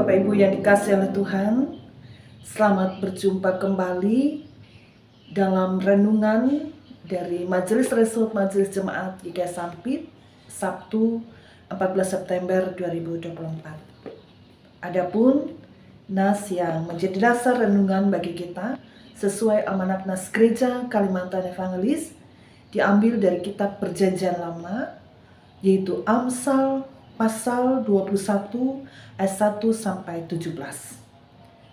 Bapak Ibu yang dikasihi oleh Tuhan, selamat berjumpa kembali dalam renungan dari Majelis Result Majelis Jemaat GKI Sampit, Sabtu 14 September 2024. Adapun nas yang menjadi dasar renungan bagi kita sesuai amanat nas Gereja Kalimantan Evangelis diambil dari kitab Perjanjian Lama, yaitu Amsal pasal 21 ayat 1 sampai 17.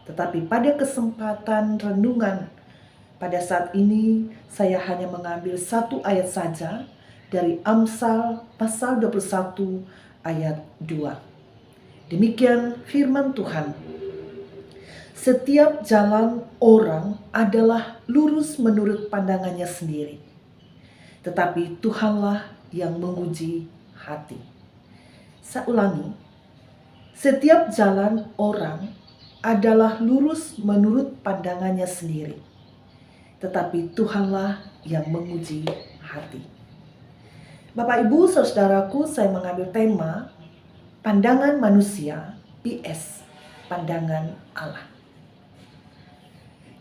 Tetapi pada kesempatan renungan pada saat ini saya hanya mengambil satu ayat saja dari Amsal pasal 21 ayat 2. Demikian firman Tuhan. Setiap jalan orang adalah lurus menurut pandangannya sendiri, tetapi Tuhanlah yang menguji hati. Saya ulangi, setiap jalan orang adalah lurus menurut pandangannya sendiri, tetapi Tuhanlah yang menguji hati. Bapak, Ibu, Saudaraku, saya mengambil tema pandangan manusia vs pandangan Allah.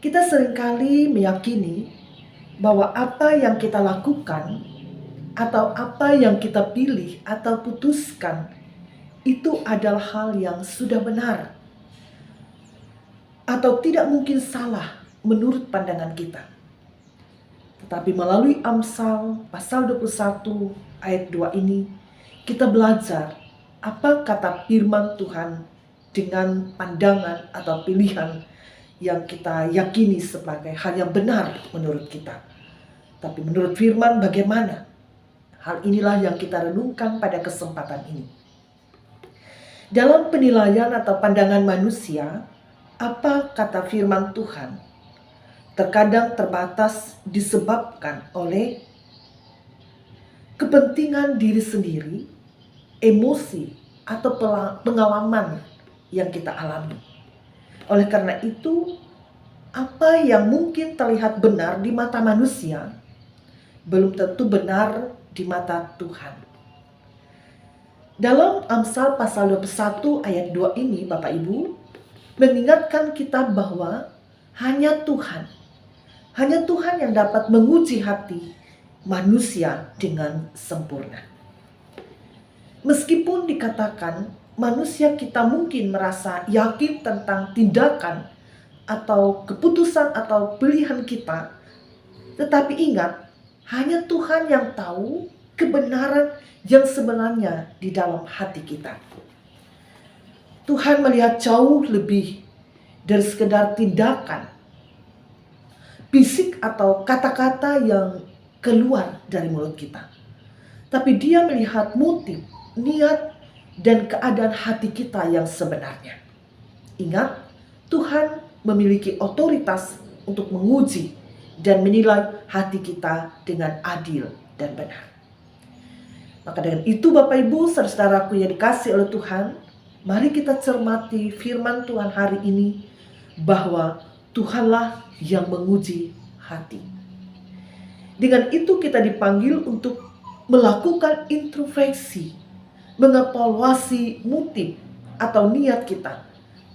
Kita seringkali meyakini bahwa apa yang kita lakukan atau apa yang kita pilih atau putuskan itu adalah hal yang sudah benar atau tidak mungkin salah menurut pandangan kita. Tetapi melalui Amsal pasal 21 ayat 2 ini kita belajar apa kata firman Tuhan dengan pandangan atau pilihan yang kita yakini sebagai hal yang benar menurut kita. Tapi menurut firman bagaimana? Hal inilah yang kita renungkan pada kesempatan ini. Dalam penilaian atau pandangan manusia, apa kata firman Tuhan terkadang terbatas disebabkan oleh kepentingan diri sendiri, emosi, atau pengalaman yang kita alami. Oleh karena itu, apa yang mungkin terlihat benar di mata manusia belum tentu benar di mata Tuhan. Dalam Amsal pasal 21 ayat 2 ini, Bapak Ibu, mengingatkan kita bahwa hanya Tuhan yang dapat menguji hati manusia dengan sempurna. Meskipun dikatakan manusia kita mungkin merasa yakin tentang tindakan atau keputusan atau pilihan kita, tetapi ingat, hanya Tuhan yang tahu kebenaran yang sebenarnya di dalam hati kita. Tuhan melihat jauh lebih dari sekedar tindakan fisik atau kata-kata yang keluar dari mulut kita. Tapi Dia melihat motif, niat, dan keadaan hati kita yang sebenarnya. Ingat, Tuhan memiliki otoritas untuk menguji dan menilai hati kita dengan adil dan benar. Maka dengan itu Bapak Ibu saudaraku yang dikasihi oleh Tuhan, mari kita cermati firman Tuhan hari ini bahwa Tuhanlah yang menguji hati. Dengan itu kita dipanggil untuk melakukan introspeksi, mengevaluasi motif atau niat kita,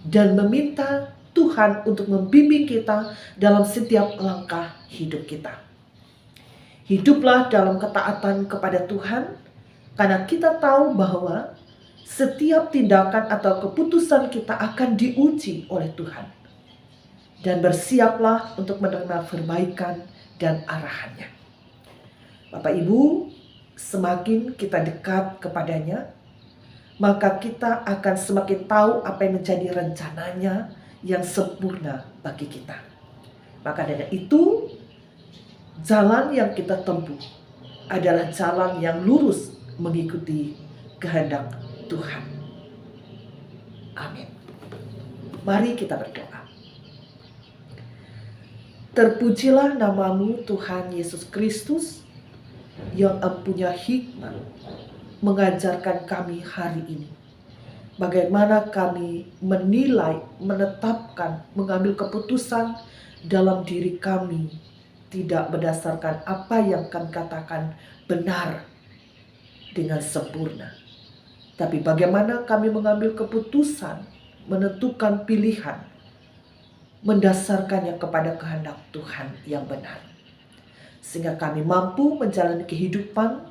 dan meminta Tuhan untuk membimbing kita dalam setiap langkah hidup kita. Hiduplah dalam ketaatan kepada Tuhan, karena kita tahu bahwa setiap tindakan atau keputusan kita akan diuji oleh Tuhan. Dan bersiaplah untuk menerima perbaikan dan arahannya. Bapak Ibu, semakin kita dekat kepadanya, maka kita akan semakin tahu apa yang menjadi rencananya yang sempurna bagi kita. Maka dari itu, jalan yang kita tempuh adalah jalan yang lurus mengikuti kehendak Tuhan. Amin. Mari kita berdoa. Terpujilah namamu Tuhan Yesus Kristus yang empunya hikmat mengajarkan kami hari ini. Bagaimana kami menilai, menetapkan, mengambil keputusan dalam diri kami tidak berdasarkan apa yang kami katakan benar dengan sempurna. Tapi bagaimana kami mengambil keputusan menentukan pilihan, mendasarkannya kepada kehendak Tuhan yang benar. Sehingga kami mampu menjalani kehidupan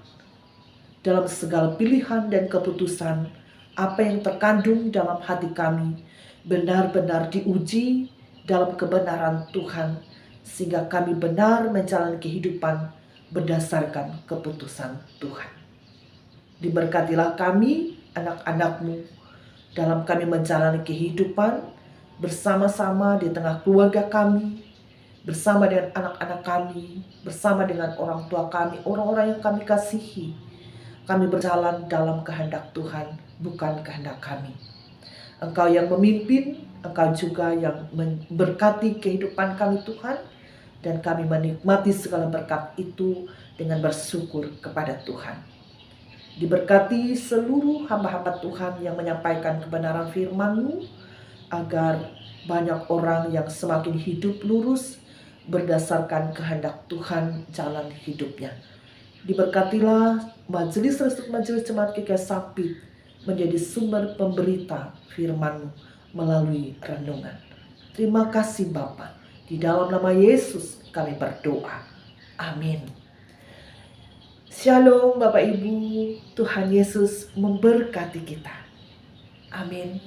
dalam segala pilihan dan keputusan. Apa yang terkandung dalam hati kami benar-benar diuji dalam kebenaran Tuhan, sehingga kami benar menjalani kehidupan berdasarkan keputusan Tuhan. Diberkatilah kami, anak-anak-Mu, dalam kami menjalani kehidupan bersama-sama di tengah keluarga kami, bersama dengan anak-anak kami, bersama dengan orang tua kami, orang-orang yang kami kasihi. Kami berjalan dalam kehendak Tuhan, bukan kehendak kami. Engkau yang memimpin, Engkau juga yang memberkati kehidupan kami Tuhan, dan kami menikmati segala berkat itu dengan bersyukur kepada Tuhan. Diberkati seluruh hamba-hamba Tuhan yang menyampaikan kebenaran firman-Mu, agar banyak orang yang semakin hidup lurus berdasarkan kehendak Tuhan jalan hidupnya. Diberkatilah majelis jemaat GKI Sampit menjadi sumber pemberita firman-Mu melalui renungan. Terima kasih Bapa. Di dalam nama Yesus kami berdoa. Amin. Shalom Bapak Ibu, Tuhan Yesus memberkati kita. Amin.